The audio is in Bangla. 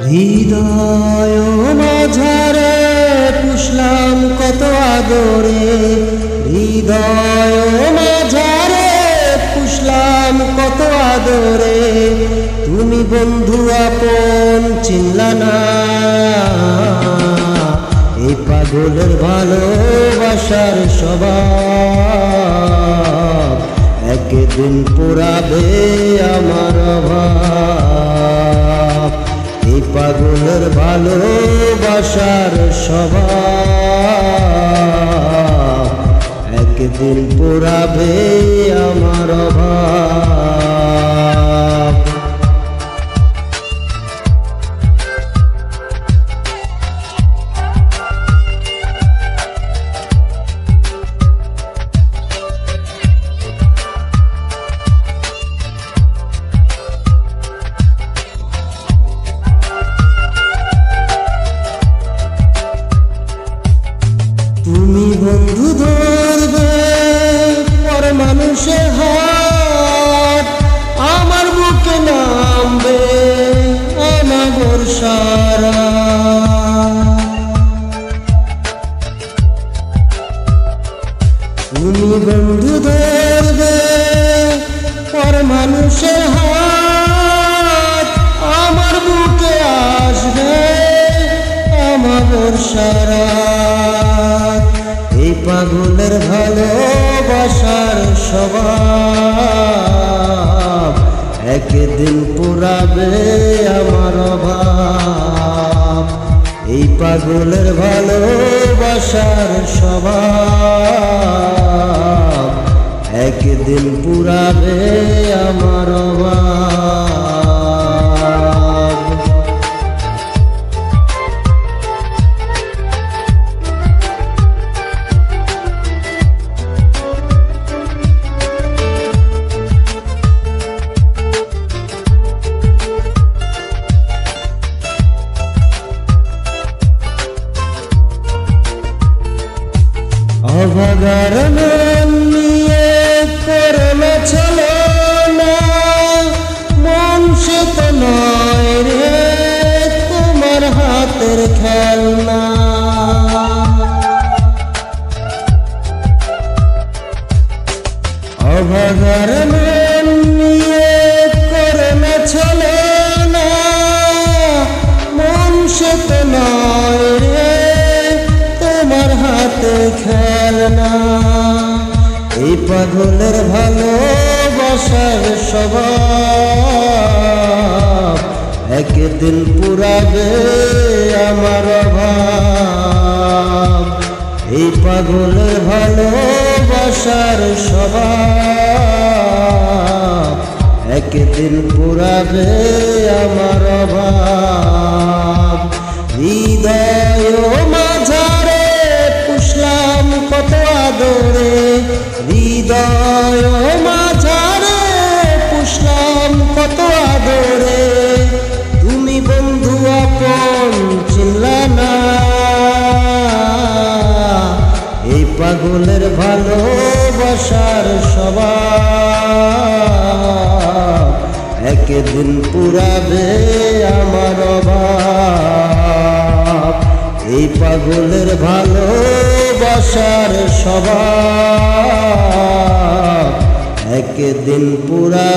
হৃদয় মাঝারে পুষলাম কত আদরে, হৃদয় মাঝারে পুষলাম কত আদরে। তুমি বন্ধু আপন চিনলা না, এই পাগলের ভালোবাসার স্বভাব একদিন পুরাবে আমার অভাব। এই পাগলের ভালোবাসার স্বভাব একদিন পুরাবে আমার অভাব। তুমি বন্ধু ধরবে পর মানুষের হাত, আমার বুকে নামবে আমার ভরসারা। তুমি বন্ধু ধরবে পর মানুষের হাত, আমার বুকে আসবে আমার ভরসারা। এই পাগলের ভালোবাসার স্বভাব একদিন পুরাবে আমার অভাব। এই পাগলের ভালোবাসার স্বভাব একদিন পুরাবে আমার অভাব। অভাগার মন নিয়ে করোনা চলো না, মন সে তো নয় রে তোমার হাতের খেলনা। অভাগার মন নিয়ে করোনা চলো না, মন সে তো নয় রে তোমার হাতে খেলনা। এই পাগলের ভালোবাসার স্বভাব একদিন পুরাবে আমার অভাব। এই পাগলের ভালোবাসার স্বভাব একদিন পুরাবে আমার অভাব। হৃদয় মাঝারে পুষলাম কত আদরে, হৃদয় মাঝারে পুষলাম কত আদরে। তুমি বন্ধু আপন চিনলা না, এই পাগলের ভালোবাসার স্বভাব একদিন পুরাবে আমার অভাব। এই পাগলের ভালোবাসার স্বভাব একদিন পুরা